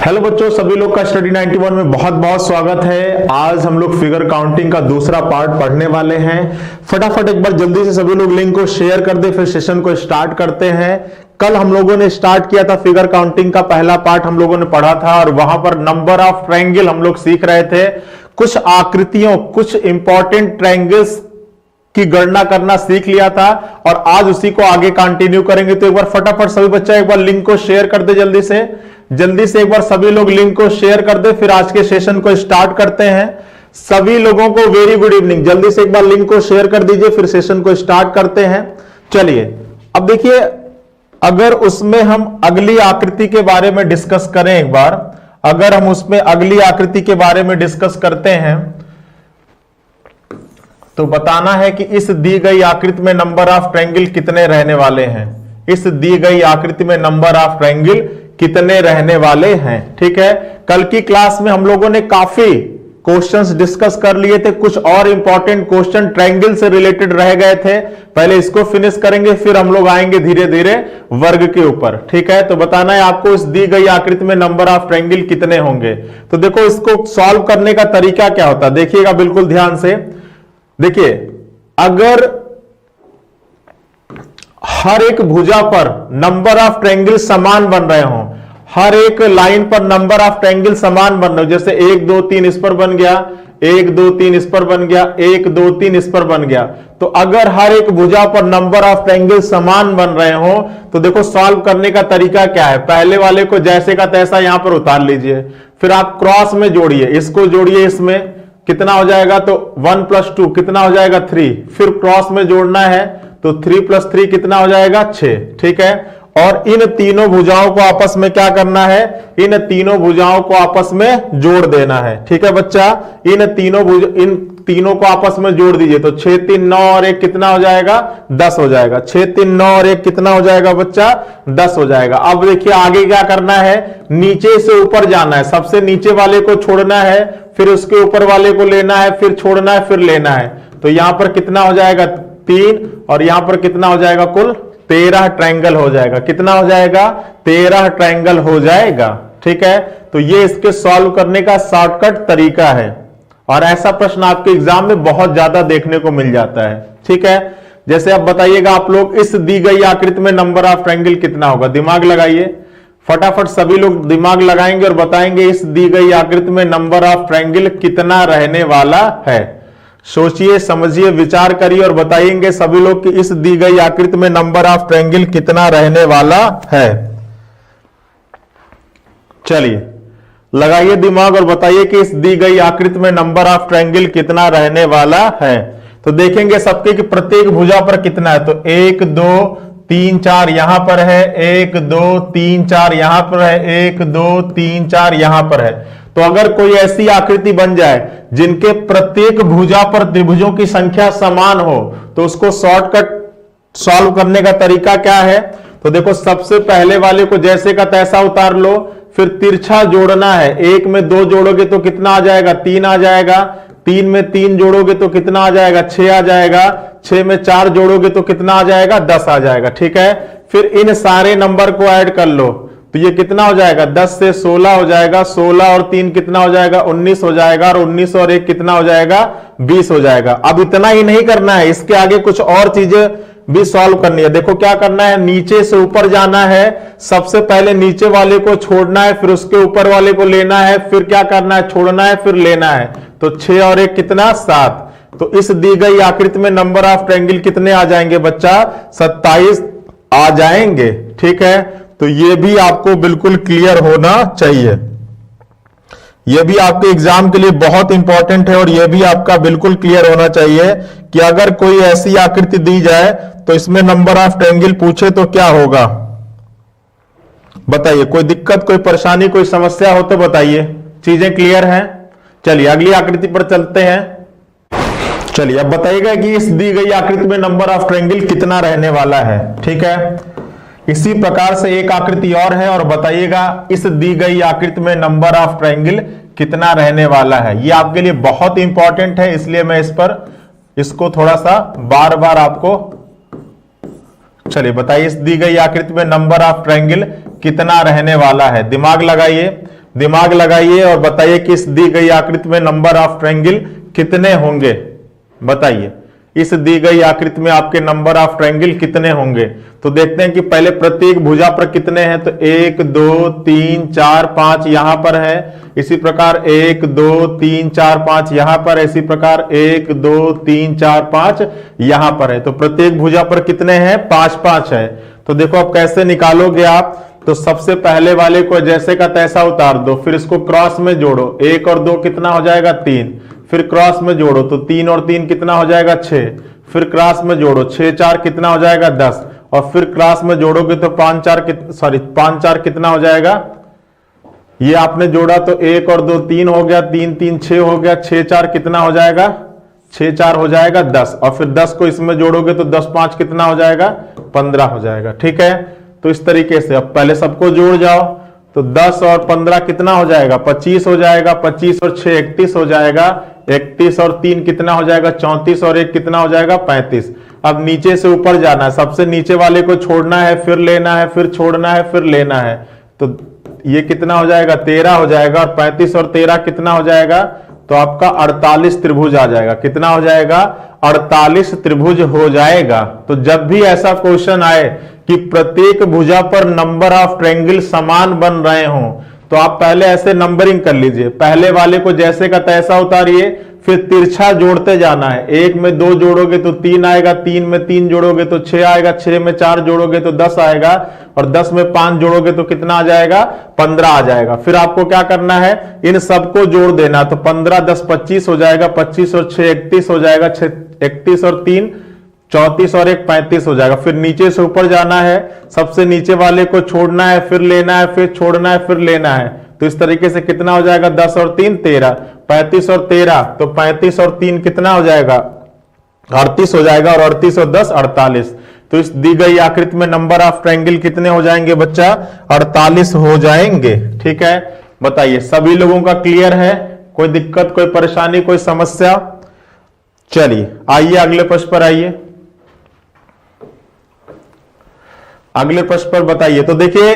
Hello बच्चों, सभी लोग का स्टडी 91 में बहुत बहुत स्वागत है। आज हम लोग फिगर काउंटिंग का दूसरा पार्ट पढ़ने वाले हैं। फटाफट एक बार जल्दी से सभी लोग लिंक को शेयर कर दे, फिर सेशन को स्टार्ट करते हैं। कल हम लोगों ने स्टार्ट किया था फिगर काउंटिंग का पहला पार्ट हम लोगों ने पढ़ा था और वहां पर नंबर ऑफ ट्रायंगल हम लोग सीख रहे थे। कुछ आकृतियों, कुछ इंपॉर्टेंट ट्रायंगल्स की गणना करना सीख लिया था और आज उसी को आगे कंटिन्यू करेंगे। तो एक बार फटाफट सभी बच्चा एक बार लिंक को शेयर कर दे, जल्दी से एक बार सभी लोग लिंक को शेयर कर दे, फिर आज के सेशन को स्टार्ट करते हैं। सभी लोगों को वेरी गुड इवनिंग। जल्दी से एक बार लिंक को शेयर कर दीजिए, फिर सेशन को स्टार्ट करते हैं। चलिए अब देखिए, अगर उसमें हम अगली आकृति के बारे में डिस्कस करें एक बार, अगर हम उसमें अगली आकृति के बारे में डिस्कस करते हैं तो बताना है कि इस दी गई आकृति में नंबर ऑफ ट्रायंगल कितने रहने वाले हैं। इस दी गई आकृति में नंबर ऑफ ट्रायंगल कितने रहने वाले हैं। ठीक है, कल की क्लास में हम लोगों ने काफी क्वेश्चंस डिस्कस कर लिए थे। कुछ और इंपॉर्टेंट क्वेश्चन ट्रायंगल से रिलेटेड रह गए थे। पहले इसको फिनिश करेंगे, फिर हम लोग आएंगे धीरे धीरे वर्ग के ऊपर। ठीक है, तो बताना है आपको इस दी गई आकृति में नंबर ऑफ ट्रायंगल कितने होंगे। तो देखो, इसको सॉल्व करने का तरीका क्या होता है, देखिएगा बिल्कुल ध्यान से। देखिए, अगर हर एक भुजा पर नंबर ऑफ ट्रायंगल समान बन रहे हो, हर एक लाइन पर नंबर ऑफ ट्रायंगल समान बन रहे हो, जैसे 1 2 3 इस पर बन गया, 1 2 3 इस पर बन गया, 1 2 3 इस पर बन गया। तो अगर हर एक भुजा पर नंबर ऑफ ट्रायंगल समान बन रहे हो तो देखो सॉल्व करने का तरीका क्या है। पहले वाले को जैसे का तैसा यहां पर उतार लीजिए, फिर आप क्रॉस में जोड़िए, इसको जोड़िए, इसमें कितना हो जाएगा, तो 1 + 2 कितना हो जाएगा 3, फिर क्रॉस में जोड़ना है तो 3 + 3 कितना हो जाएगा 6। ठीक है, और इन तीनों भुजाओं को आपस में क्या करना है, इन तीनों भुजाओं को आपस में जोड़ देना है। ठीक है बच्चा, इन तीनों को आपस में जोड़ दीजिए तो 6 3 9 और 1 कितना हो जाएगा 10 हो जाएगा। 6 3 9 और 1 कितना हो जाएगा बच्चा 10 हो जाएगा। अब देखिए आगे क्या करना है, नीचे से ऊपर जाना है, सबसे नीचे वाले को छोड़ना है, फिर उसके ऊपर वाले को लेना है, फिर छोड़ना है, फिर लेना है। तो यहां पर कितना हो जाएगा 3 और यहां पर कितना हो जाएगा, कुल 13 ट्रायंगल हो जाएगा। कितना हो जाएगा 13 ट्रायंगल हो जाएगा। ठीक है, तो ये इसके सॉल्व करने का शॉर्टकट तरीका है और ऐसा प्रश्न आपके एग्जाम में बहुत ज्यादा देखने को मिल जाता है। ठीक है, जैसे अब बताइएगा आप लोग, इस दी गई आकृति में नंबर ऑफ ट्रायंगल कितना होगा। दिमाग लगाइए, फटाफट सभी लोग दिमाग लगाएंगे और बताएंगे इस दी गई आकृति में नंबर ऑफ ट्रायंगल कितना रहने वाला है। सोचिए, समझिए, विचार करिए और बताएंगे सभी लोग कि इस दी गई आकृति में नंबर ऑफ ट्रायंगल कितना रहने वाला है। चलिए लगाइए दिमाग और बताइए कि इस दी गई आकृति में नंबर ऑफ ट्रायंगल कितना रहने वाला है। तो देखेंगे सबके कि प्रत्येक भुजा पर कितना है। तो 1 2 3 4 यहां पर है, 1 2 3 4 यहां पर है, 1 2 3 4 यहां पर है। तो अगर कोई ऐसी आकृति बन जाए जिनके प्रत्येक भुजा पर त्रिभुजों की संख्या समान हो तो उसको शॉर्टकट सॉल्व करने का तरीका क्या है। तो देखो, सबसे पहले वाले को जैसे का तैसा उतार लो, फिर तिरछा जोड़ना है। 1 में 2 जोड़ोगे तो कितना आ जाएगा 3 आ जाएगा, 3 में 3 जोड़ोगे तो कितना आ जाएगा 6 आ जाएगा, 6 में 4 जोड़ोगे तो कितना आ जाएगा 10 आ जाएगा। ठीक है, फिर इन सारे नंबर को ऐड कर लो तो ये कितना हो जाएगा 10 से 16 हो जाएगा, 16 और 3 कितना हो जाएगा 19 हो जाएगा, और 19 और 1 कितना हो जाएगा 20 हो जाएगा। अब इतना ही नहीं करना है, इसके आगे कुछ और चीजें भी सॉल्व करनी है। देखो क्या करना है, नीचे से ऊपर जाना है, सबसे पहले नीचे वाले को छोड़ना है, फिर उसके ऊपर वाले को लेना है, फिर क्या करना है छोड़ना है, फिर लेना है। तो 6 और 1 कितना 7। तो इस दी गई आकृति में नंबर ऑफ ट्रायंगल कितने आ जाएंगे बच्चा 27 आ जाएंगे। ठीक है, तो ये भी आपको बिल्कुल क्लियर होना चाहिए। ये भी आपके एग्जाम के लिए बहुत इंपॉर्टेंट है और ये भी आपका बिल्कुल क्लियर होना चाहिए कि अगर कोई ऐसी आकृति दी जाए तो इसमें नंबर ऑफ ट्रायंगल पूछे तो क्या होगा। बताइए, कोई दिक्कत, कोई परेशानी, कोई समस्या हो तो बताइए। चीजें क्लियर हैं। चलिए अगली आकृति पर चलते हैं। चलिए अब बताइएगा कि इस दी गई आकृति में नंबर ऑफ ट्रायंगल कितना रहने वाला है। ठीक है, इसी प्रकार से एक आकृति और है और बताइएगा इस दी गई आकृति में नंबर ऑफ ट्रायंगल कितना रहने वाला है। ये आपके लिए बहुत इंपॉर्टेंट है, इसलिए मैं इसको थोड़ा सा बार बार आपको। चलिए बताइए, इस दी गई आकृति में नंबर ऑफ ट्रायंगल कितना रहने वाला है। दिमाग लगाइए, दिमाग लगाइए और बताइए कि इस दी गई आकृति में नंबर ऑफ ट्रायंगल कितने होंगे। बताइए इस दी गई आकृति में आपके नंबर ऑफ ट्रायंगल कितने होंगे। तो देखते हैं कि पहले प्रत्येक भुजा पर कितने हैं। तो 1 2 3 4 5 यहां पर है, इसी प्रकार 1 2 3 4 5 यहां पर, इसी प्रकार 1 2 3 4 5 यहां पर है। तो प्रत्येक भुजा पर कितने हैं, 5 5 है। तो देखो अब कैसे निकालोगे आप। तो सबसे पहले वाले को जैसे का तैसा उतार दो, फिर इसको क्रॉस में जोड़ो, 1 और 2 कितना हो जाएगा 3, फिर क्रॉस में जोड़ो तो 3 और 3 कितना हो जाएगा 6, फिर क्रॉस में जोड़ो 6 4 कितना हो जाएगा 10, और फिर क्रॉस में जोड़ोगे तो 5 4 कितना हो जाएगा। ये आपने जोड़ा तो 1 और 2 3 हो गया, 3 3 6 हो गया, 6 4 कितना हो जाएगा 6 4 हो जाएगा 10, और फिर 10 को इसमें जोड़ोगे तो 10 5 कितना हो जाएगा 15 हो जाएगा। ठीक है, तो इस तरीके से अब पहले सबको जोड़ जाओ। तो 10 और 15 कितना हो जाएगा 25 हो जाएगा, 25 और 6 31 हो जाएगा, 31 और 3 कितना हो जाएगा 34, और 1 कितना हो जाएगा 35। अब नीचे से ऊपर जाना है, सबसे नीचे वाले को छोड़ना है, फिर लेना है, फिर छोड़ना है, फिर लेना है। तो ये कितना हो जाएगा 13 हो जाएगा, और 35 और 13 कितना हो जाएगा, तो आपका 48 त्रिभुज आ जाएगा। कितना हो जाएगा 48 त्रिभुज हो जाएगा। तो जब भी ऐसा क्वेश्चन आए कि प्रत्येक भुजा पर नंबर ऑफ ट्रायंगल समान बन रहे हों, तो आप पहले ऐसे नंबरिंग कर लीजिए। पहले वाले को जैसे का तैसा उतारिए, फिर तिरछा जोड़ते जाना है। 1 में 2 जोड़ोगे तो 3 आएगा, 3 में 3 जोड़ोगे तो 6 आएगा, 6 में 4 जोड़ोगे तो 10 आएगा, और 10 में 5 जोड़ोगे तो कितना आ जाएगा 15 आ जाएगा। फिर आपको क्या करना है, इन सबको जोड़ देना। तो 15 10 25 हो जाएगा, 25 और 6 31 हो जाएगा, 31 और 3 34 और 1 35 हो जाएगा। फिर नीचे से ऊपर जाना है, सबसे नीचे वाले को छोड़ना है, फिर लेना है, फिर छोड़ना है, फिर लेना है। तो इस तरीके से कितना हो जाएगा 10 और 3 13, 35 और 13, तो 35 और 3 कितना हो जाएगा 38 हो जाएगा, और 38 और 10 48। तो इस दी गई आकृति में नंबर ऑफ ट्रायंगल कितने हो जाएंगे बच्चा 48 हो जाएंगे। ठीक है, बताइए सभी लोगों का क्लियर है, कोई दिक्कत कोई परेशानी कोई समस्या। चलिए आइए अगले प्रश्न पर आइए। अगले प्रश्न पर बताइए। तो देखिए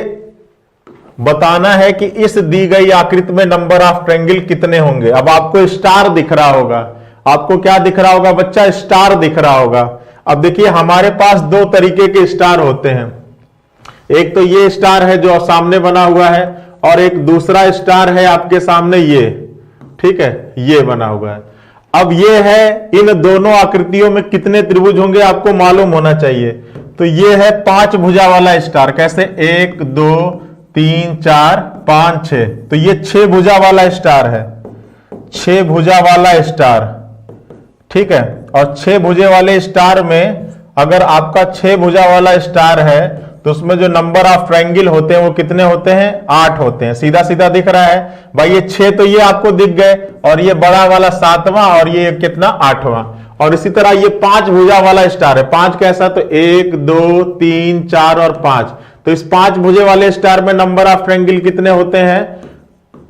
बताना है कि इस दी गई आकृति में नंबर ऑफ ट्रायंगल कितने होंगे। अब आपको स्टार दिख रहा होगा, आपको क्या दिख रहा होगा बच्चा, स्टार दिख रहा होगा। अब देखिए हमारे पास 2 तरीके के स्टार होते हैं, एक तो ये स्टार है जो सामने बना हुआ है, और एक दूसरा स्टार है आपके सामने ये, ठीक है, ये बना हुआ है। अब ये है, इन दोनों आकृतियों में कितने त्रिभुज होंगे आपको मालूम होना चाहिए। तो ये है 5 भुजा वाला स्टार, कैसे 1 2 3 4 5 6, तो ये 6 भुजा वाला स्टार है, 6 भुजा वाला स्टार, ठीक है। और 6 भुजे वाले स्टार में अगर आपका 6 भुजा वाला स्टार है तो उसमें जो नंबर ऑफ ट्रायंगल होते हैं वो कितने होते हैं 8 होते हैं। सीधा सीधा दिख रहा है भाई, ये 6 तो ये आपको दिख गए, और ये बड़ा वाला 7वां, और ये कितना 8वां। और इसी तरह ये 5 भुजा वाला स्टार है, 5 कैसा, तो 1 2 3 4 और 5। तो इस 5 भुजे वाले स्टार में नंबर ऑफ ट्रायंगल कितने होते हैं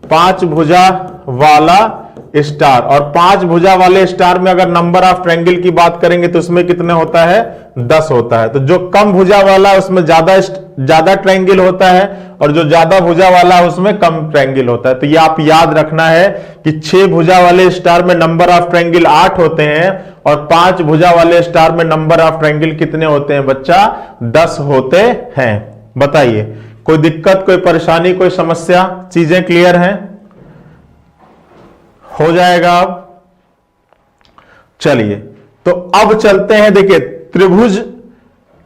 5 भुजा वाला स्टार। और 5 भुजा वाले स्टार में अगर नंबर ऑफ ट्रायंगल की बात करेंगे तो उसमें कितने होता है 10 होता है। तो जो कम भुजा वाला है उसमें ज्यादा ट्रायंगल होता है, और जो ज्यादा भुजा वाला है उसमें कम ट्रायंगल होता है। तो ये आप याद रखना है कि 6 भुजा वाले स्टार में नंबर ऑफ ट्रायंगल 8 होते हैं, और 5 भुजा वाले स्टार में नंबर ऑफ ट्रायंगल कितने होते हैं बच्चा 10 होते हैं। बताइए कोई दिक्कत कोई परेशानी कोई समस्या, चीजें क्लियर हैं, हो जाएगा अब। चलिए तो अब चलते हैं, देखिए त्रिभुज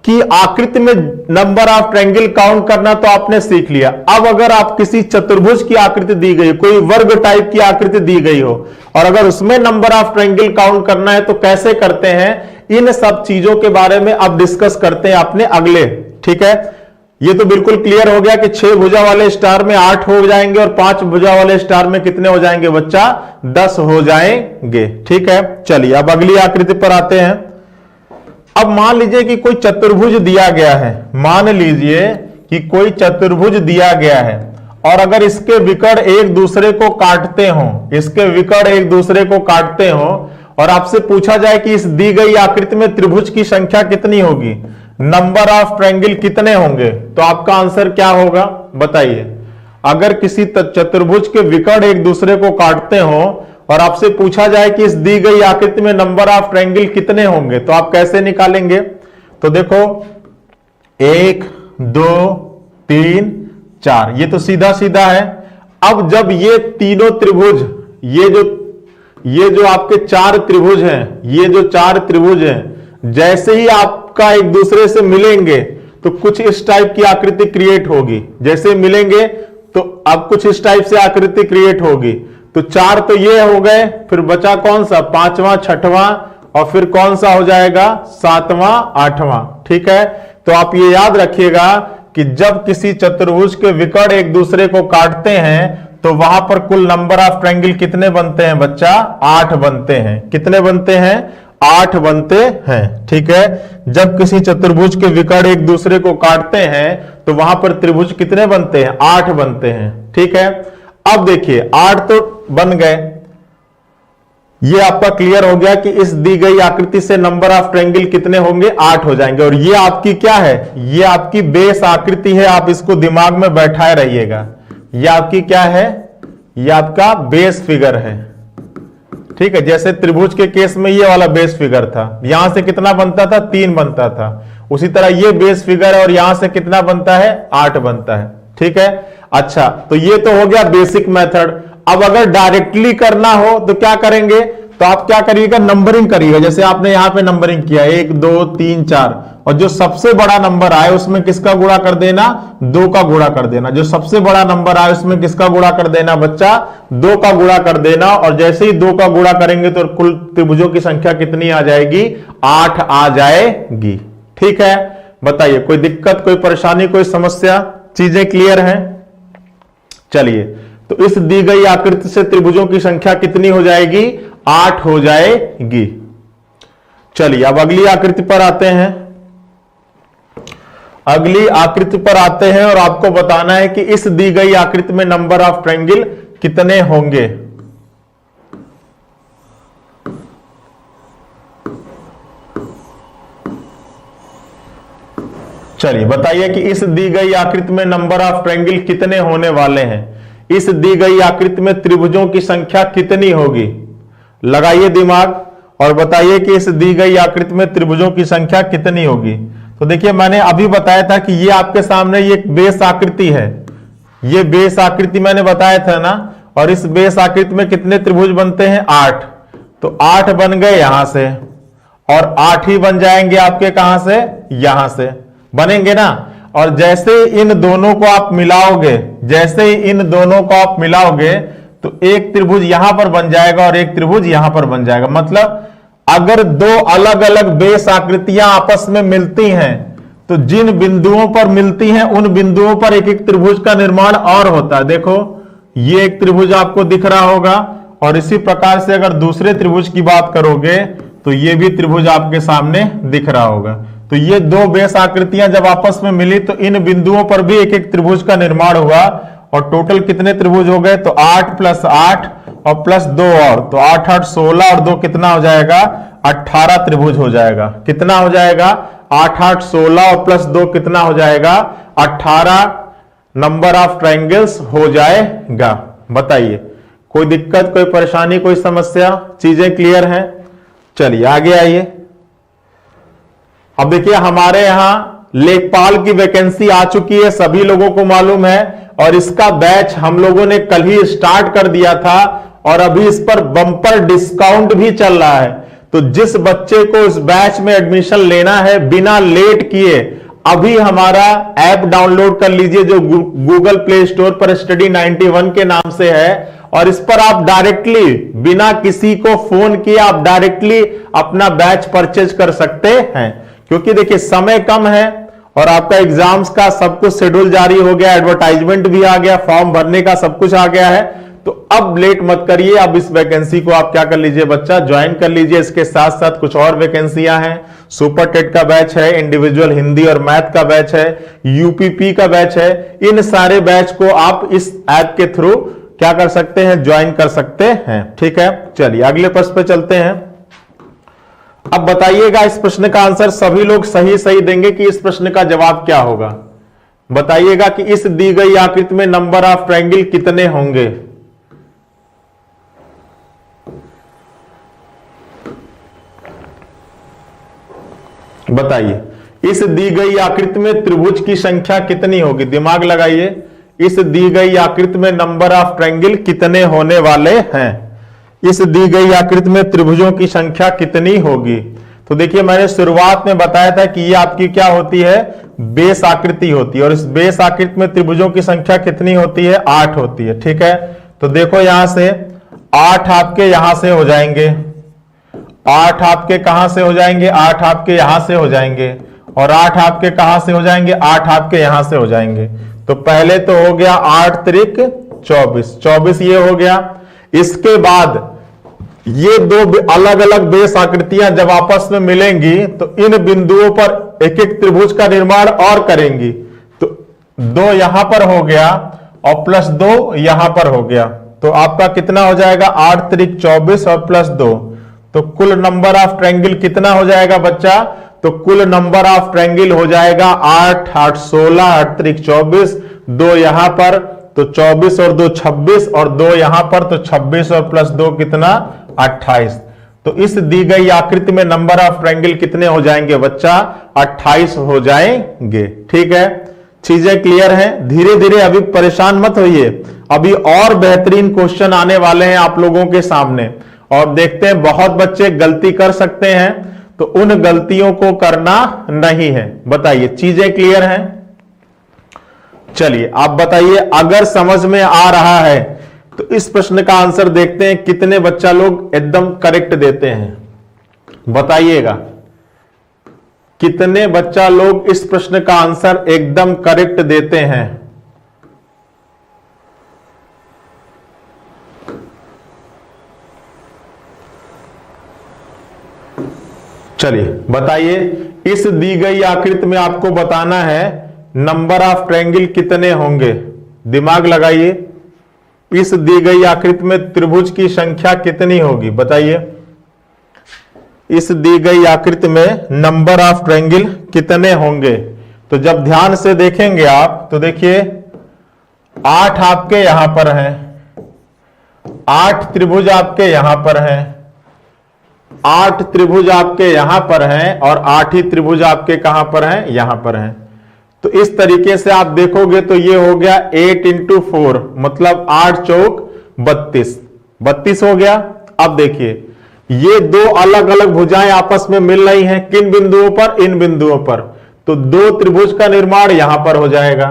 की आकृति में नंबर ऑफ ट्रायंगल काउंट करना तो आपने सीख लिया। अब अगर आप किसी चतुर्भुज की आकृति दी गई, कोई वर्ग टाइप की आकृति दी गई हो, और अगर उसमें नंबर ऑफ ट्रायंगल काउंट करना है तो कैसे करते हैं, इन सब चीजों के बारे में अब डिस्कस करते हैं अपने अगले। ठीक है, ये तो बिल्कुल क्लियर हो गया कि 6 भुजा वाले स्टार में 8 हो जाएंगे, और 5 भुजा वाले स्टार में कितने हो जाएंगे बच्चा 10 हो जाएंगे। ठीक है, चलिए अब अगली आकृति पर आते हैं। अब मान लीजिए कि कोई चतुर्भुज दिया गया है, मान लीजिए कि कोई चतुर्भुज दिया गया है, और अगर इसके विकर्ण एक दूसरे को काटते हो, इसके विकर्ण एक दूसरे को काटते हो, और आपसे पूछा जाए कि इस दी गई आकृति में त्रिभुज की संख्या कितनी होगी, नंबर ऑफ ट्रायंगल कितने होंगे, तो आपका आंसर क्या होगा बताइए। अगर किसी चतुर्भुज के विकर्ण एक दूसरे को काटते हो और आपसे पूछा जाए कि इस दी गई आकृति में नंबर ऑफ ट्रायंगल कितने होंगे, तो आप कैसे निकालेंगे? तो देखो 1 2 3 4, ये तो सीधा सीधा है। अब जब ये तीनों त्रिभुज, ये जो आपके 4 त्रिभुज हैं, ये जो 4 त्रिभुज हैं, जैसे ही आपका एक दूसरे से मिलेंगे तो कुछ इस टाइप की आकृति क्रिएट होगी। जैसे मिलेंगे तो अब कुछ इस टाइप से आकृति क्रिएट होगी। तो 4 तो ये हो गए, फिर बचा कौन सा? 5वां 6वां, और फिर कौन सा हो जाएगा? 7वां 8वां। ठीक है, तो आप ये याद रखिएगा कि जब किसी चतुर्भुज के विकर्ण एक दूसरे को काटते हैं तो वहां पर कुल नंबर ऑफ ट्रायंगल कितने बनते हैं बच्चा? 8 बनते हैं। कितने बनते हैं? 8 बनते हैं। ठीक है, जब किसी चतुर्भुज के विकर्ण एक दूसरे को काटते हैं तो वहां पर त्रिभुज कितने बनते हैं? 8 बनते हैं। ठीक है, अब देखिए 8 तो बन गए, ये आपका क्लियर हो गया कि इस दी गई आकृति से नंबर ऑफ ट्रायंगल कितने होंगे? 8 हो जाएंगे। और ये आपकी क्या है? ये आपकी बेस आकृति है, आप इसको दिमाग में बैठाए रहिएगा। ये आपकी क्या है? ये आपका बेस फिगर है। ठीक है, जैसे त्रिभुज के केस में ये वाला बेस फिगर था, यहां से कितना बनता था? 3 बनता था। उसी तरह ये बेस फिगर है और यहां से कितना बनता है? 8 बनता है। ठीक है, अच्छा, तो ये तो हो गया बेसिक मेथड। अब अगर डायरेक्टली करना हो तो क्या करेंगे? तो आप क्या करिएगा? नंबरिंग करिएगा। जैसे आपने यहां पे नंबरिंग किया 1 2 3 4, और जो सबसे बड़ा नंबर आए उसमें किसका गुणा कर देना? 2 का गुणा कर देना। जो सबसे बड़ा नंबर आए उसमें किसका गुणा कर देना बच्चा? 2 का गुणा कर देना। और जैसे ही 2 का गुणा करेंगे तो कुल त्रिभुजों की संख्या कितनी आ जाएगी? 8 आ जाएगी। ठीक है, बताइए कोई दिक्कत, कोई परेशानी, कोई समस्या? चीजें क्लियर हैं? चलिए, तो इस दी गई आकृति से त्रिभुजों की संख्या कितनी हो जाएगी? 8 हो जाएगी। चलिए, अब अगली आकृति पर आते हैं। अगली आकृति पर आते हैं और आपको बताना है कि इस दी गई आकृति में नंबर ऑफ ट्रायंगल कितने होंगे। चलिए बताइए कि इस दी गई आकृति में नंबर ऑफ ट्रायंगल कितने होने वाले हैं। इस दी गई आकृति में त्रिभुजों की संख्या कितनी होगी? लगाइए दिमाग और बताइए कि इस दी गई आकृति में त्रिभुजों की संख्या कितनी होगी। तो देखिए, मैंने अभी बताया था कि ये आपके सामने ये बेस आकृति है। ये बेस आकृति मैंने बताया था ना, और इस बेस आकृति में कितने त्रिभुज बनते हैं? 8। तो 8 बन गए यहां से, और 8 ही बन जाएंगे आपके कहां से? यहां से बनेंगे ना। और जैसे इन दोनों को आप मिलाओगे, जैसे ही इन दोनों को आप मिलाओगे तो एक त्रिभुज यहां पर बन जाएगा और एक त्रिभुज यहां पर बन जाएगा। मतलब अगर 2 अलग अलग बेस आकृतियां आपस में मिलती हैं तो जिन बिंदुओं पर मिलती हैं उन बिंदुओं पर एक एक त्रिभुज का निर्माण और होता है। देखो, ये एक त्रिभुज आपको दिख रहा होगा, और इसी प्रकार से अगर दूसरे त्रिभुज की बात करोगे तो ये भी त्रिभुज आपके सामने दिख रहा होगा। तो ये 2 बेस आकृतियां जब आपस में मिली तो इन बिंदुओं पर भी एक एक त्रिभुज का निर्माण हुआ, और टोटल कितने त्रिभुज हो गए? तो 8 + 8 और प्लस 2 और, तो 8 8 16 और 2 कितना हो जाएगा? 18 त्रिभुज हो जाएगा। कितना हो जाएगा? 8 8 16 और प्लस 2 कितना हो जाएगा? 18 नंबर ऑफ ट्रायंगल्स हो जाएगा। बताइए कोई दिक्कत, कोई परेशानी, कोई समस्या? चीजें क्लियर हैं? चलिए आगे आइए। अब देखिए, हमारे यहां लेखपाल की वैकेंसी आ चुकी है, सभी लोगों को मालूम है, और इसका बैच हम लोगों ने कल ही स्टार्ट कर दिया था, और अभी इस पर बम्पर डिस्काउंट भी चल रहा है। तो जिस बच्चे को इस बैच में एडमिशन लेना है, बिना लेट किए अभी हमारा ऐप डाउनलोड कर लीजिए, जो गूगल प्ले स्टोर पर स्टडी 91 के नाम से है, और इस पर आप डायरेक्टली बिना किसी को फोन किए आप डायरेक्टली अपना बैच परचेज कर सकते हैं। क्योंकि देखिए, समय कम है और आपका एग्जाम्स का सब कुछ शेड्यूल जारी हो गया, एडवर्टाइजमेंट भी आ गया, फॉर्म भरने का सब कुछ आ गया है। तो अब लेट मत करिए, अब इस वैकेंसी को आप क्या कर लीजिए बच्चा? ज्वाइन कर लीजिए। इसके साथ साथ कुछ और वैकेंसियां हैं। सुपर टेट का बैच है, इंडिविजुअल हिंदी और मैथ का बैच है, यूपीपी का बैच है। इन सारे बैच को आप इस ऐप के थ्रू क्या कर सकते हैं? ज्वाइन कर सकते हैं। ठीक है, चलिए अगले प्रश्न पे चलते हैं। अब बताइएगा, इस प्रश्न का आंसर सभी लोग सही सही देंगे कि इस प्रश्न का जवाब क्या होगा। बताइएगा कि इस दी गई आकृति में नंबर ऑफ ट्रायंगल कितने होंगे। बताइए, इस दी गई आकृति में त्रिभुज की संख्या कितनी होगी, दिमाग लगाइए। इस दी गई आकृति में नंबर ऑफ ट्रायंगल कितने होने वाले हैं, इस दी गई आकृति में त्रिभुजों की संख्या कितनी होगी। तो देखिए, मैंने शुरुआत में बताया था कि ये आपकी क्या होती है, बेस आकृति होती है, और इस बेस आकृति में त्रिभुजों की संख्या कितनी होती है, 8 होती है। ठीक है, तो देखो यहां से 8 आपके यहां से हो जाएंगे, 8 आपके कहां से हो जाएंगे, 8 आपके यहां से हो जाएंगे, और 8 आपके कहां से हो जाएंगे, 8 आपके यहां से हो जाएंगे। तो पहले तो हो गया 8 त्रिक 24, 24 ये हो गया। इसके बाद ये दो अलग अलग बेस आकृतियां जब आपस में मिलेंगी तो इन बिंदुओं पर एक एक त्रिभुज का निर्माण और करेंगी। तो 2 यहां पर हो गया और प्लस 2 यहां पर हो गया, तो आपका कितना हो जाएगा, 8 त्रिक 24 और प्लस 2, तो कुल नंबर ऑफ ट्रायंगल कितना हो जाएगा बच्चा, तो कुल नंबर ऑफ ट्रायंगल हो जाएगा 8, 8 16, 8 त्रिक 24, 2 यहां पर तो 24 और 2 26, और 2 यहां पर तो 26 और प्लस 2 कितना, 28। तो इस दी गई आकृति में नंबर ऑफ ट्रायंगल कितने हो जाएंगे बच्चा, 28 हो जाएंगे। ठीक है, चीजें क्लियर हैं। धीरे धीरे अभी परेशान मत होइए, अभी और बेहतरीन क्वेश्चन आने वाले हैं आप लोगों के सामने, और देखते हैं बहुत बच्चे गलती कर सकते हैं, तो उन गलतियों को करना नहीं है। बताइए, चीजें क्लियर हैं। चलिए आप बताइए, अगर समझ में आ रहा है तो इस प्रश्न का आंसर देखते हैं कितने बच्चा लोग एकदम करेक्ट देते हैं। बताइएगा कितने बच्चा लोग इस प्रश्न का आंसर एकदम करेक्ट देते हैं। चलिए बताइए, इस दी गई आकृति में आपको बताना है नंबर ऑफ ट्रायंगल कितने होंगे। दिमाग लगाइए, इस दी गई आकृति में त्रिभुज की संख्या कितनी होगी, बताइए। इस दी गई आकृति में नंबर ऑफ ट्रायंगल कितने होंगे। तो जब ध्यान से देखेंगे आप तो देखिए 8 आपके यहां पर हैं, 8 त्रिभुज आपके यहां पर हैं, 8 त्रिभुज आपके यहां पर हैं, और 8 ही त्रिभुज आपके कहां पर हैं, यहां पर हैं। तो इस तरीके से आप देखोगे तो ये हो गया 8 × 4 मतलब 8 चौक 32, 32 हो गया। अब देखिए ये दो अलग अलग भुजाएं आपस में मिल रही हैं, किन बिंदुओं पर, इन बिंदुओं पर, तो 2 त्रिभुज का निर्माण यहां पर हो जाएगा।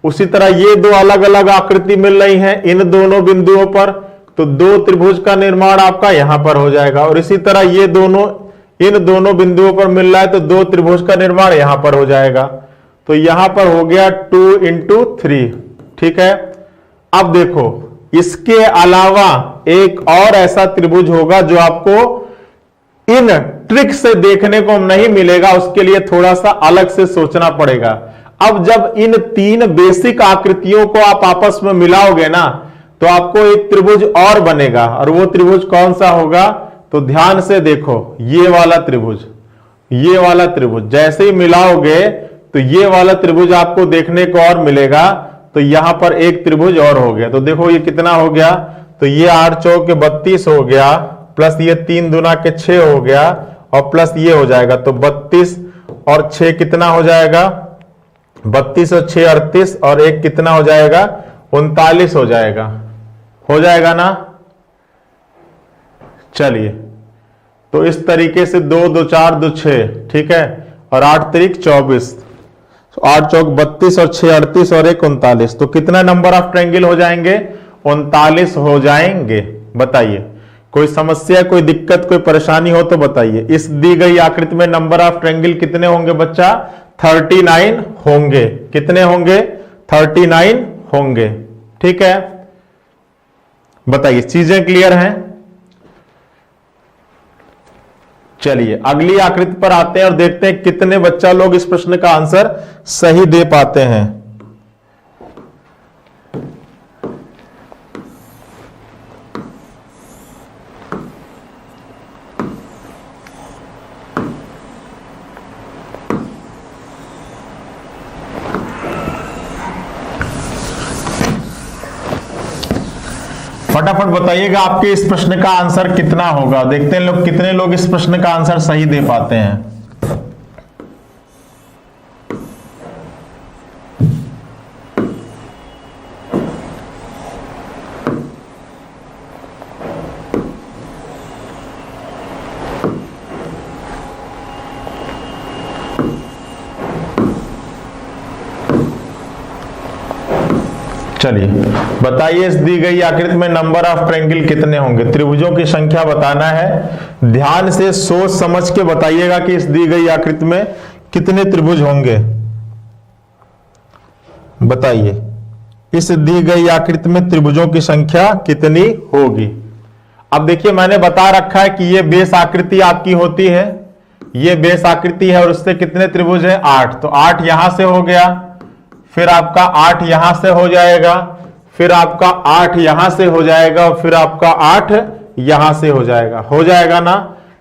उसी तरह ये दो अलग अलग आकृति मिल रही हैं इन दोनों बिंदुओं पर, तो 2 त्रिभुज का निर्माण आपका यहां पर हो जाएगा। और इसी तरह ये दोनों इन दोनों बिंदुओं पर मिल रहा है तो 2 त्रिभुज का निर्माण यहां पर हो जाएगा। तो यहां पर हो गया 2 × 3। ठीक है, अब देखो इसके अलावा एक और ऐसा त्रिभुज होगा जो आपको इन ट्रिक से देखने को नहीं मिलेगा, उसके लिए थोड़ा सा अलग से सोचना पड़ेगा। अब जब इन 3 बेसिक आकृतियों को आप आपस में मिलाओगे ना तो आपको एक त्रिभुज और बनेगा, और वो त्रिभुज कौन सा होगा, तो ध्यान से देखो, ये वाला त्रिभुज, ये वाला त्रिभुज जैसे ही मिलाओगे तो ये वाला त्रिभुज आपको देखने को और मिलेगा। तो यहां पर एक त्रिभुज और हो गया, तो देखो ये कितना हो गया, तो ये 8 चौक 32 हो गया, प्लस ये 3 दूना के 6 हो गया, और प्लस ये हो जाएगा, तो 32 और 6 कितना हो जाएगा, 32 और 6 38, और एक कितना हो जाएगा, 39 हो जाएगा। हो जाएगा ना। चलिए तो इस तरीके से 2 2 4 2 6, ठीक है, और 8 त्रिक 24, 8 चौक 32 और 6 38 और 1 39, तो कितना नंबर ऑफ ट्रायंगल हो जाएंगे, 39 हो जाएंगे। बताइए कोई समस्या, कोई दिक्कत, कोई परेशानी हो तो बताइए। इस दी गई आकृति में नंबर ऑफ ट्रायंगल कितने होंगे बच्चा, 39 होंगे। कितने होंगे, 39 होंगे। ठीक है, बताइए चीजें क्लियर हैं। चलिए अगली आकृति पर आते हैं और देखते हैं कितने बच्चा लोग इस प्रश्न का आंसर सही दे पाते हैं। फटाफट बताइएगा आपके इस प्रश्न का आंसर कितना होगा। देखते हैं लोग कितने लोग इस प्रश्न का आंसर सही दे पाते हैं। चलिए बताइए, इस दी गई आकृति में नंबर ऑफ ट्रायंगल कितने होंगे। त्रिभुजों की संख्या बताना है। ध्यान से सोच समझ के बताइएगा कि इस दी गई आकृति में कितने त्रिभुज होंगे। बताइए इस दी गई आकृति में त्रिभुजों की संख्या कितनी होगी। अब देखिए मैंने बता रखा है कि ये बेस आकृति आपकी होती है, ये बेस आकृति है और उससे कितने त्रिभुज है 8। तो 8 यहां से हो गया, फिर आपका 8 यहां से हो जाएगा, फिर आपका 8 यहां से हो जाएगा और फिर आपका 8 यहां से हो जाएगा ना।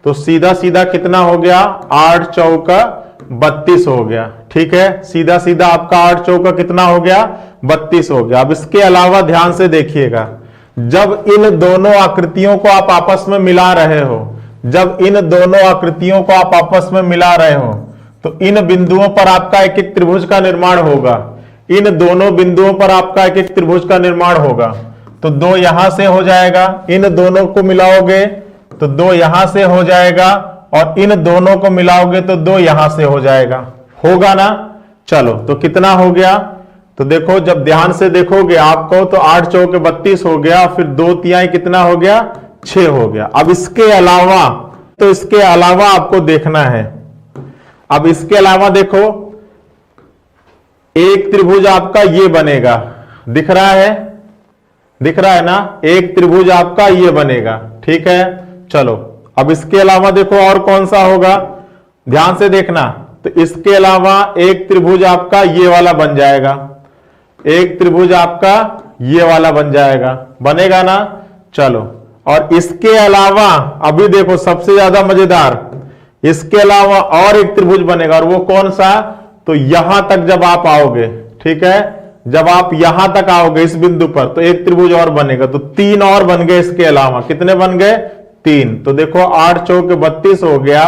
तो सीधा सीधा कितना हो गया 8 चौका 32 हो गया। ठीक है, सीधा सीधा आपका 8 चौका कितना हो गया 32 हो गया। अब इसके अलावा ध्यान से देखिएगा, जब इन दोनों आकृतियों को आप आपस में मिला रहे हो, जब इन दोनों आकृतियों को आप आपस में मिला रहे हो तो इन बिंदुओं पर आपका एक एक त्रिभुज का निर्माण होगा। इन दोनों बिंदुओं पर आपका एक एक त्रिभुज का निर्माण होगा। तो 2 यहां से हो जाएगा, इन दोनों को मिलाओगे तो 2 यहां से हो जाएगा और इन दोनों को मिलाओगे तो 2 यहां से हो जाएगा। होगा ना। चलो तो कितना हो गया, तो देखो जब ध्यान से देखोगे आपको तो 8 चौके 32 हो गया, फिर 2 तिहाई कितना हो गया 6 हो गया। अब इसके अलावा, तो इसके अलावा आपको देखना है। अब इसके अलावा देखो एक त्रिभुज आपका ये बनेगा, दिख रहा है, दिख रहा है ना, एक त्रिभुज आपका ये बनेगा। ठीक है, चलो अब इसके अलावा देखो और कौन सा होगा, ध्यान से देखना। तो इसके अलावा एक त्रिभुज आपका ये वाला बन जाएगा, एक त्रिभुज आपका ये वाला बन जाएगा, बनेगा ना। चलो और इसके अलावा अभी देखो सबसे ज्यादा मजेदार, इसके अलावा और एक त्रिभुज बनेगा और वो कौन सा, तो यहां तक जब आप आओगे, ठीक है, जब आप यहां तक आओगे इस बिंदु पर तो एक त्रिभुज और बनेगा। तो 3 और बन गए इसके अलावा, कितने बन गए 3। तो देखो 8 चौके 32 हो गया,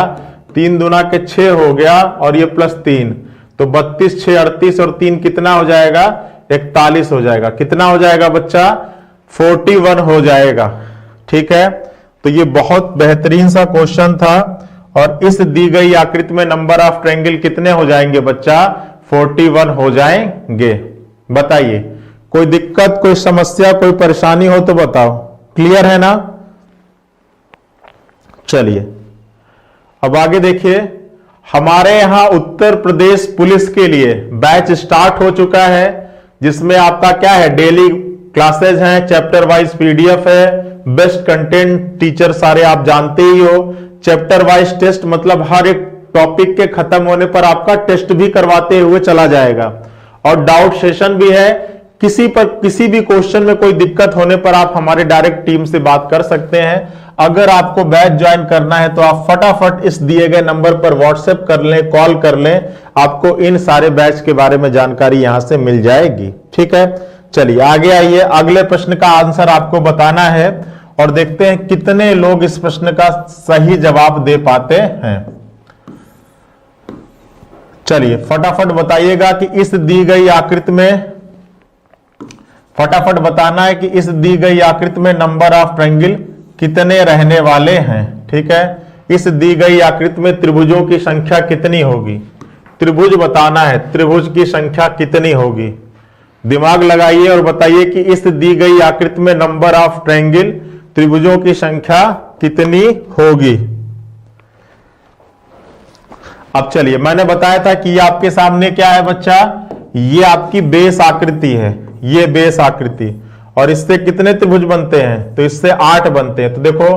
3 दूना के 6 हो गया और ये +3, तो 32 6 38 और 3 कितना हो जाएगा 41 हो जाएगा। कितना हो जाएगा बच्चा 41 हो जाएगा। ठीक है, तो ये बहुत बेहतरीन सा क्वेश्चन था और इस दी गई आकृति में नंबर ऑफ ट्रायंगल कितने हो जाएंगे बच्चा 41 हो जाएंगे। बताइए कोई दिक्कत, कोई समस्या, कोई परेशानी हो तो बताओ। क्लियर है ना। चलिए अब आगे देखिए, हमारे यहां उत्तर प्रदेश पुलिस के लिए बैच स्टार्ट हो चुका है, जिसमें आपका क्या है डेली क्लासेज हैं, चैप्टर वाइज पीडीएफ है, बेस्ट कंटेंट टीचर सारे आप जानते ही हो। चैप्टर वाइज टेस्ट मतलब हर एक टॉपिक के खत्म होने पर आपका टेस्ट भी करवाते हुए चला जाएगा और डाउट सेशन भी है। किसी भी क्वेश्चन में कोई दिक्कत होने पर आप हमारे डायरेक्ट टीम से बात कर सकते हैं। अगर आपको बैच ज्वाइन करना है तो आप फटाफट इस दिए गए नंबर पर व्हाट्सएप कर लें, कॉल कर लें, आपको इन सारे बैच के बारे में जानकारी यहां से मिल जाएगी। ठीक है, चलिए आगे आइए, अगले प्रश्न का आंसर आपको बताना है और देखते हैं कितने लोग इस प्रश्न का सही जवाब दे पाते हैं। चलिए फटाफट बताइएगा कि इस दी गई आकृति में, फटाफट बताना है कि इस दी गई आकृति में नंबर ऑफ ट्रायंगल कितने रहने वाले हैं। ठीक है, इस दी गई आकृति में त्रिभुजों की संख्या कितनी होगी, त्रिभुज बताना है, त्रिभुज की संख्या कितनी होगी। दिमाग लगाइए और बताइए कि इस दी गई आकृति में नंबर ऑफ ट्रायंगल त्रिभुजों की संख्या कितनी होगी। अब चलिए, मैंने बताया था कि ये आपके सामने क्या है बच्चा, ये आपकी बेस आकृति है, ये बेस आकृति, और इससे कितने त्रिभुज बनते हैं, तो इससे 8 बनते हैं। तो देखो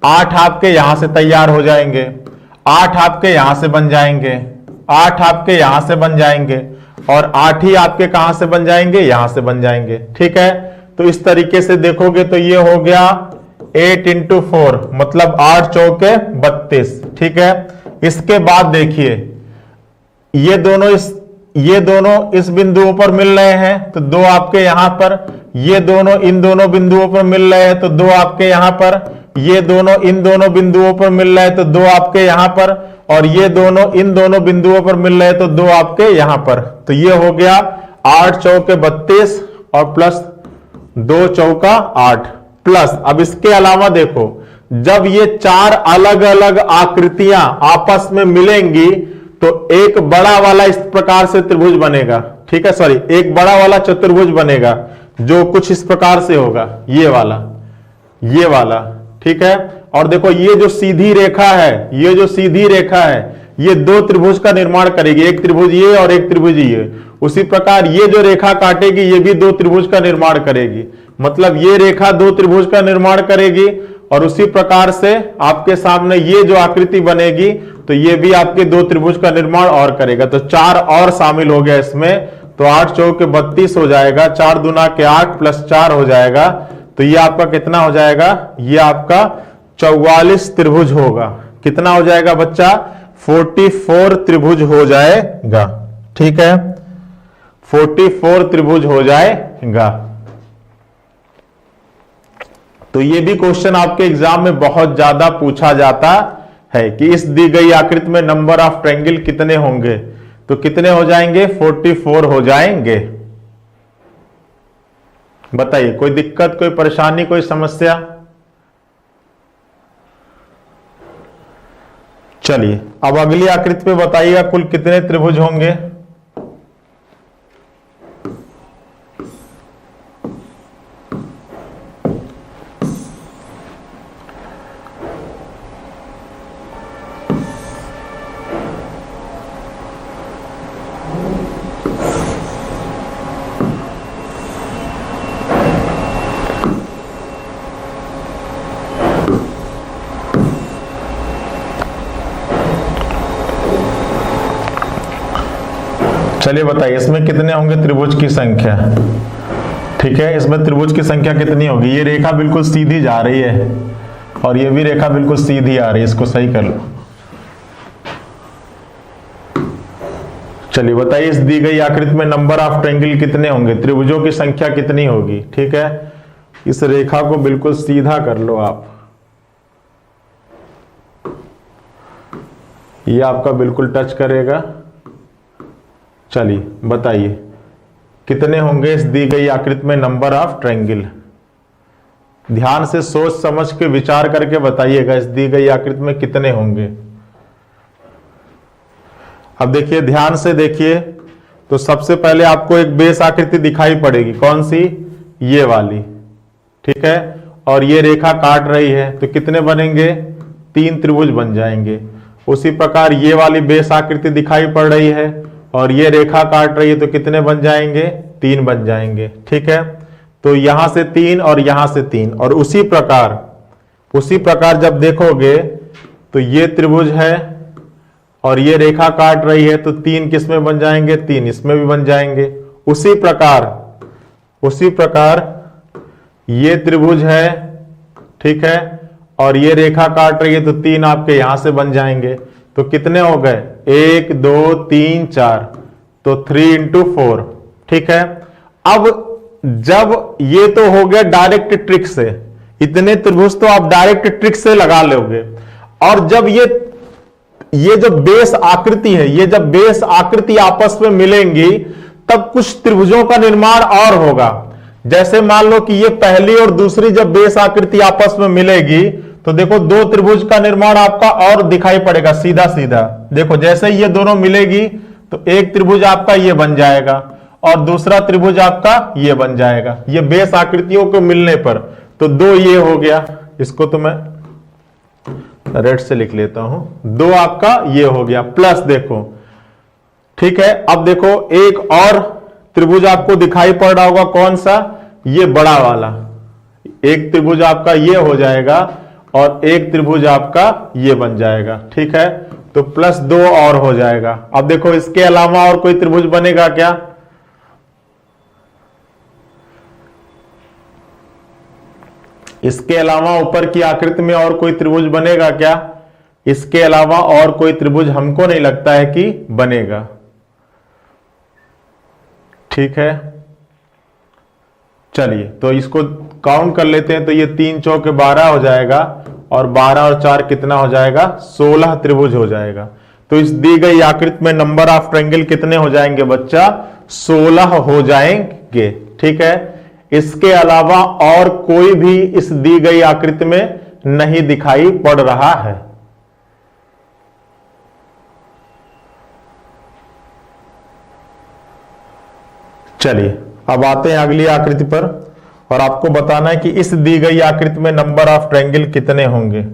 8 आपके यहां से तैयार हो जाएंगे, 8 आपके यहां से बन जाएंगे, 8 आपके यहां से बन जाएंगे और 8 ही आपके कहां से बन जाएंगे, यहां से बन जाएंगे। ठीक है, तो इस तरीके से देखोगे तो ये हो गया 8 × 4 मतलब 8 चौके 32। ठीक है, इसके बाद देखिए ये दोनों ये दोनों इस बिंदुओं पर मिल रहे हैं तो दो आपके यहां पर, ये दोनों इन दोनों बिंदुओं पर मिल रहे हैं तो दो आपके यहां पर, ये दोनों इन दोनों बिंदुओं पर मिल रहे हैं तो दो आपके यहां पर, और ये दोनों इन दोनों बिंदुओं पर मिल रहे हैं तो दो आपके यहां पर। तो ये हो गया 8 चौके 32 और प्लस 2 चौका 8 प्लस। अब इसके अलावा देखो, जब ये चार अलग अलग आकृतियां आपस में मिलेंगी तो एक बड़ा वाला इस प्रकार से त्रिभुज बनेगा, ठीक है, सॉरी, एक बड़ा वाला चतुर्भुज बनेगा जो कुछ इस प्रकार से होगा, ये वाला, ठीक है। और देखो ये जो सीधी रेखा है, ये जो सीधी रेखा है, ये दो त्रिभुज का निर्माण करेगी, एक त्रिभुज ये और एक त्रिभुज ये। उसी प्रकार ये जो रेखा काटेगी ये भी दो त्रिभुज का निर्माण करेगी, मतलब ये रेखा दो त्रिभुज का निर्माण करेगी। और उसी प्रकार से आपके सामने ये जो आकृति बनेगी तो ये भी आपके दो त्रिभुज का निर्माण और करेगा। तो चार और शामिल हो गया इसमें, तो 8 चौके 32 हो जाएगा, 4 दूना के 8 प्लस 4 हो जाएगा। तो ये आपका कितना हो जाएगा, ये आपका 44 त्रिभुज होगा। कितना हो जाएगा बच्चा, 44 त्रिभुज हो जाएगा, ठीक है, 44 त्रिभुज हो जाएगा। तो ये भी क्वेश्चन आपके एग्जाम में बहुत ज्यादा पूछा जाता है कि इस दी गई आकृति में नंबर ऑफ ट्रायंगल कितने होंगे, तो कितने हो जाएंगे, 44 हो जाएंगे। बताइए कोई दिक्कत, कोई परेशानी, कोई समस्या? चलिए अब अगली आकृति पे बताइएगा कुल कितने त्रिभुज होंगे। चलिए बताइए इसमें कितने होंगे त्रिभुज की संख्या, ठीक है, इसमें त्रिभुज की संख्या कितनी होगी। ये रेखा बिल्कुल सीधी जा रही है और ये भी रेखा बिल्कुल सीधी आ रही है, इसको सही कर लो। चलिए बताइए इस दी गई आकृति में नंबर ऑफ ट्रायंगल कितने होंगे, त्रिभुजों की संख्या कितनी होगी, ठीक है। इस रेखा को बिल्कुल सीधा कर लो आप, ये आपका बिल्कुल टच करेगा। चलिए बताइए कितने होंगे इस दी गई आकृति में नंबर ऑफ ट्रायंगल। ध्यान से सोच समझ के विचार करके बताइएगा इस दी गई आकृति में कितने होंगे। अब देखिए ध्यान से देखिए, तो सबसे पहले आपको एक बेस आकृति दिखाई पड़ेगी, कौन सी, ये वाली, ठीक है, और ये रेखा काट रही है तो कितने बनेंगे, 3 त्रिभुज बन जाएंगे। उसी प्रकार ये वाली बेस आकृति दिखाई पड़ रही है और ये रेखा काट रही है तो कितने बन जाएंगे, 3 बन जाएंगे, ठीक है। तो यहां से 3 और यहां से 3, और उसी प्रकार जब देखोगे तो ये त्रिभुज है और ये रेखा काट रही है तो 3 किस में बन जाएंगे, 3 इसमें भी बन जाएंगे। उसी प्रकार ये त्रिभुज है, ठीक है, और ये रेखा काट रही है तो 3 आपके यहां से बन जाएंगे। तो कितने हो गए, 1 2 3 4, तो 3 into 4, ठीक है। अब जब ये तो हो गया डायरेक्ट ट्रिक से, इतने त्रिभुज तो आप डायरेक्ट ट्रिक से लगा लोगे। और जब ये जो बेस आकृति है, ये जब बेस आकृति आपस में मिलेंगी तब कुछ त्रिभुजों का निर्माण और होगा। जैसे मान लो कि ये पहली और दूसरी जब बेस आकृति आपस में मिलेगी तो देखो 2 त्रिभुज का निर्माण आपका और दिखाई पड़ेगा, सीधा सीधा। देखो जैसे ये दोनों मिलेगी तो एक त्रिभुज आपका ये बन जाएगा और दूसरा त्रिभुज आपका ये बन जाएगा, ये बेस आकृतियों को मिलने पर। तो 2 ये हो गया, इसको तो मैं रेड से लिख लेता हूं, 2 आपका ये हो गया, प्लस देखो, ठीक है। अब देखो एक और त्रिभुज आपको दिखाई पड़ रहा होगा, कौन सा, ये बड़ा वाला। एक त्रिभुज आपका ये हो जाएगा और एक त्रिभुज आपका ये बन जाएगा, ठीक है। तो प्लस 2 और हो जाएगा। अब देखो इसके अलावा और कोई त्रिभुज बनेगा क्या, इसके अलावा ऊपर की आकृति में और कोई त्रिभुज बनेगा क्या, इसके अलावा और कोई त्रिभुज हमको नहीं लगता है कि बनेगा। ठीक है, चलिए तो इसको काउंट कर लेते हैं। तो ये 3 चौके 12 हो जाएगा और 12 और 4 कितना हो जाएगा, 16 त्रिभुज हो जाएगा। तो इस दी गई आकृति में नंबर ऑफ ट्रायंगल कितने हो जाएंगे बच्चा, 16 हो जाएंगे। ठीक है, इसके अलावा और कोई भी इस दी गई आकृति में नहीं दिखाई पड़ रहा है। चलिए अब आते हैं अगली आकृति पर और आपको बताना है कि इस दी गई आकृति में नंबर ऑफ ट्रायंगल कितने होंगे।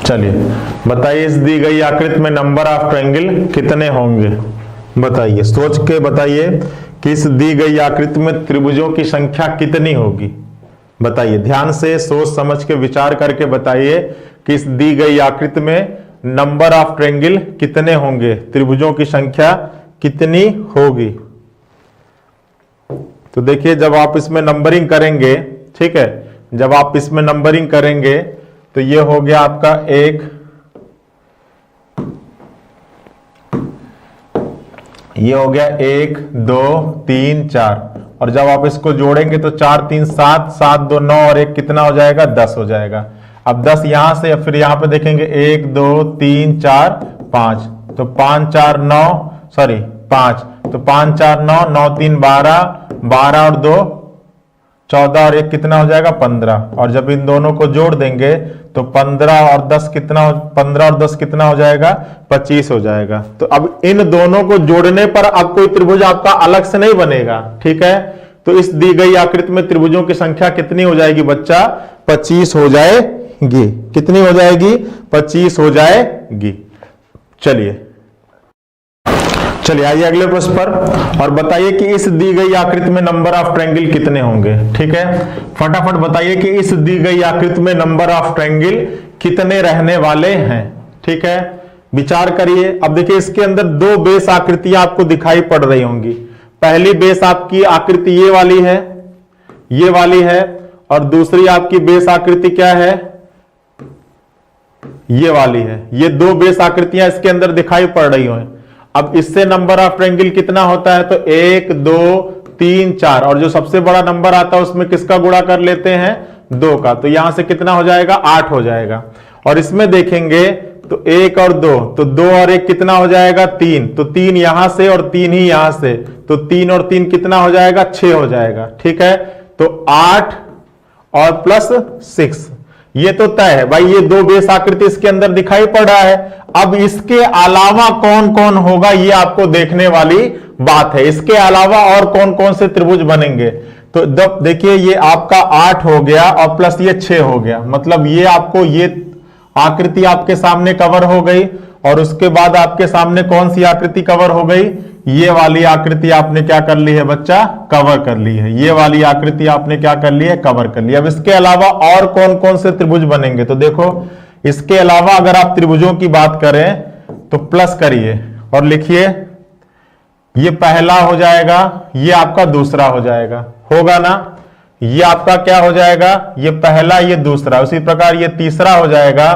चलिए बताइए, इस दी गई आकृति में नंबर ऑफ ट्रायंगल कितने होंगे। बताइए, सोच के बताइए कि इस दी गई आकृति में त्रिभुजों की संख्या कितनी होगी। बताइए, ध्यान से सोच समझ के विचार करके बताइए कि इस दी गई आकृति में नंबर ऑफ ट्रायंगल कितने होंगे, त्रिभुजों की संख्या कितनी होगी। तो देखिए, जब आप इसमें नंबरिंग करेंगे, ठीक है, जब आप इसमें नंबरिंग करेंगे तो ये हो गया आपका 1, ये हो गया 1 2 3 4, और जब आप इसको जोड़ेंगे तो 4 3 7, 7 2 9 और 1 कितना हो जाएगा, 10 हो जाएगा। अब 10 यहां से फिर यहां पे देखेंगे 1 2 3 4 5, तो 5 4 9 सॉरी 5, तो 5 4 9 9 3 12, 12 और 2 14 और 1 कितना हो जाएगा, 15, और जब इन दोनों को जोड़ देंगे तो 15 और 10 कितना, 15 और 10 कितना हो जाएगा, 25 हो जाएगा। तो अब इन दोनों को जोड़ने पर अब कोई त्रिभुज आपका अलग से नहीं बनेगा। ठीक है, तो इस दी गई आकृति में त्रिभुजों की संख्या कितनी हो जाएगी बच्चा, 25 हो जाएगी। कितनी हो जाएगी, 25 हो जाएगी। चलिए आइए अगले प्रश्न पर और बताइए कि इस दी गई आकृति में नंबर ऑफ ट्रायंगल कितने होंगे। ठीक है, फटाफट बताइए कि इस दी गई आकृति में नंबर ऑफ ट्रायंगल कितने रहने वाले हैं। ठीक है, विचार करिए। अब देखिए, इसके अंदर 2 बेस आकृतियां आपको दिखाई पड़ रही होंगी। पहली बेस आपकी आकृति ये वाली है, और दूसरी आपकी बेस आकृति क्या है, ये वाली है। ये 2 बेस आकृतियां इसके अंदर दिखाई पड़ रही हैं। अब इससे नंबर ऑफ ट्रायंगल कितना होता है, तो 1 2 3 4, और जो सबसे बड़ा नंबर आता है उसमें किसका गुणा कर लेते हैं, 2 का। तो यहां से कितना हो जाएगा, 8 हो जाएगा। और इसमें देखेंगे तो 1 और 2, तो 2 और 1 कितना हो जाएगा, 3, तो 3 यहां से और 3 ही यहां से, तो 3 और 3 कितना हो जाएगा, 6 हो जाएगा। ठीक है, तो 8 और प्लस 6, ये तो तय है भाई, ये 2 बेस आकृति इसके अंदर दिखाई पड़ रहा है। अब इसके अलावा कौन कौन होगा, ये आपको देखने वाली बात है। इसके अलावा और कौन कौन से त्रिभुज बनेंगे, तो देखिए, ये आपका 8 हो गया और प्लस ये 6 हो गया। मतलब ये आपको, ये आकृति आपके सामने कवर हो गई। और उसके बाद आपके सामने कौन सी आकृति कवर हो गई, ये वाली आकृति आपने क्या कर ली है बच्चा, कवर कर ली है। ये वाली आकृति आपने क्या कर ली है, कवर कर ली। अब इसके अलावा और कौन कौन से त्रिभुज बनेंगे, तो देखो, इसके अलावा अगर आप त्रिभुजों की बात करें तो प्लस करिए और लिखिए, ये पहला हो जाएगा, ये आपका दूसरा हो जाएगा, होगा ना। ये आपका क्या हो जाएगा, ये पहला, ये दूसरा, उसी प्रकार ये तीसरा हो जाएगा।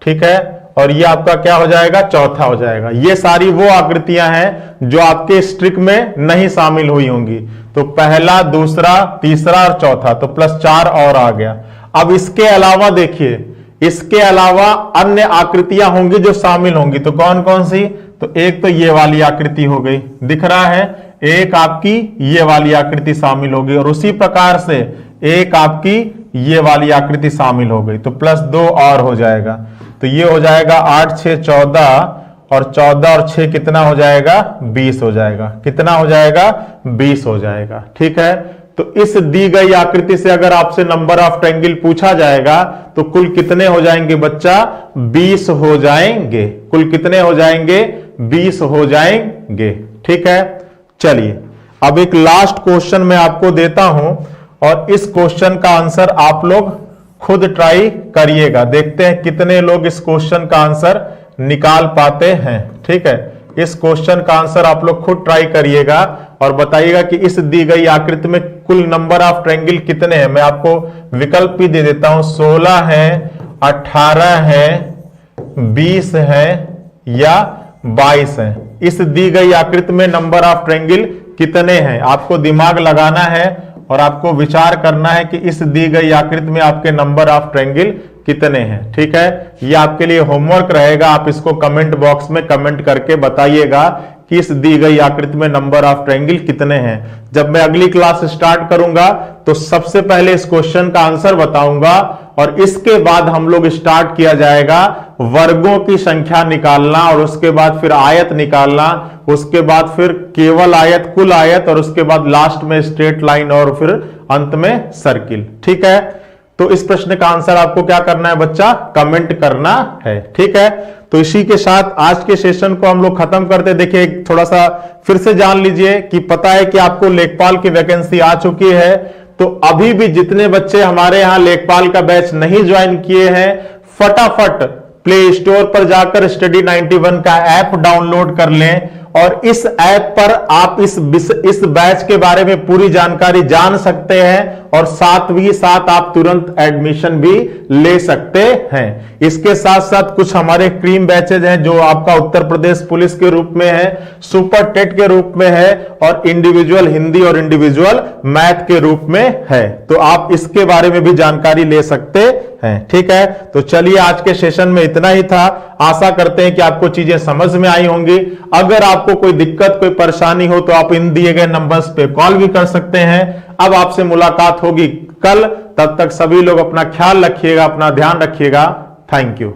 ठीक है, और ये आपका क्या हो जाएगा, चौथा हो जाएगा। ये सारी वो आकृतियां हैं जो आपके स्ट्रिक में नहीं शामिल हुई होंगी। तो पहला, दूसरा, तीसरा और चौथा, तो प्लस 4 और आ गया। अब इसके अलावा देखिए, इसके अलावा अन्य आकृतियां होंगी जो शामिल होंगी। तो कौन कौन सी, तो एक तो ये वाली आकृति हो गई, दिख रहा है, एक आपकी ये वाली आकृति शामिल होगी, और उसी प्रकार से एक आपकी ये वाली आकृति शामिल हो गई। तो प्लस 2 और हो जाएगा। तो ये हो जाएगा 8 6 14, और 14 और 6 कितना हो जाएगा, 20 हो जाएगा। कितना हो जाएगा, 20 हो जाएगा। ठीक है, तो इस दी गई आकृति से अगर आपसे नंबर ऑफ ट्रायंगल पूछा जाएगा तो कुल कितने हो जाएंगे बच्चा, 20 हो जाएंगे। कुल कितने हो जाएंगे, 20 हो जाएंगे। ठीक है, चलिए अब एक लास्ट क्वेश्चन मैं आपको देता हूं और इस क्वेश्चन का आंसर आप लोग खुद ट्राई करिएगा। देखते हैं कितने लोग इस क्वेश्चन का आंसर निकाल पाते हैं। ठीक है, इस क्वेश्चन का आंसर आप लोग खुद ट्राई करिएगा और बताइएगा कि इस दी गई आकृति में कुल नंबर ऑफ ट्रायंगल कितने हैं। मैं आपको विकल्प भी दे देता हूं, 16 है, 18 है, 20 है या 22 है। इस दी गई आकृति में नंबर ऑफ ट्रायंगल कितने हैं, आपको दिमाग लगाना है और आपको विचार करना है कि इस दी गई आकृति में आपके नंबर ऑफ ट्रायंगल कितने हैं। ठीक है, ये आपके लिए होमवर्क रहेगा, आप इसको कमेंट बॉक्स में कमेंट करके बताइएगा कि इस दी गई आकृति में नंबर ऑफ ट्रायंगल कितने हैं। जब मैं अगली क्लास स्टार्ट करूंगा तो सबसे पहले इस क्वेश्चन का आंसर बताऊंगा और इसके बाद हम लोग स्टार्ट किया जाएगा वर्गों की संख्या निकालना और उसके बाद फिर आयत निकालना, उसके बाद फिर केवल आयत, कुल आयत और उसके बाद लास्ट में स्ट्रेट लाइन और फिर अंत में सर्किल। ठीक है, तो इस प्रश्न का आंसर आपको क्या करना है बच्चा, कमेंट करना है। ठीक है, तो इसी के साथ आज के सेशन को हम लोग खत्म करते। देखिए थोड़ा सा फिर से जान लीजिए कि पता है कि आपको लेखपाल की वैकेंसी आ चुकी है, तो अभी भी जितने बच्चे हमारे यहां लेखपाल का बैच नहीं ज्वाइन किए हैं, फटाफट प्ले स्टोर पर जाकर स्टडी 91 का ऐप डाउनलोड कर लें और इस ऐप पर आप इस बैच के बारे में पूरी जानकारी जान सकते हैं और साथ ही साथ आप तुरंत एडमिशन भी ले सकते हैं। इसके साथ साथ कुछ हमारे क्रीम बैचेज हैं जो आपका उत्तर प्रदेश पुलिस के रूप में है, सुपर टेट के रूप में है और इंडिविजुअल हिंदी और इंडिविजुअल मैथ के रूप में है, तो आप इसके बारे में भी जानकारी ले सकते हैं। ठीक है, तो चलिए आज के सेशन में इतना ही था। आशा करते हैं कि आपको चीजें समझ में आई होंगी। अगर आपको कोई दिक्कत, कोई परेशानी हो तो आप इन दिए गए नंबर्स पे कॉल भी कर सकते हैं। अब आपसे मुलाकात होगी कल, तब तक सभी लोग अपना ख्याल रखिएगा, अपना ध्यान रखिएगा। Thank you.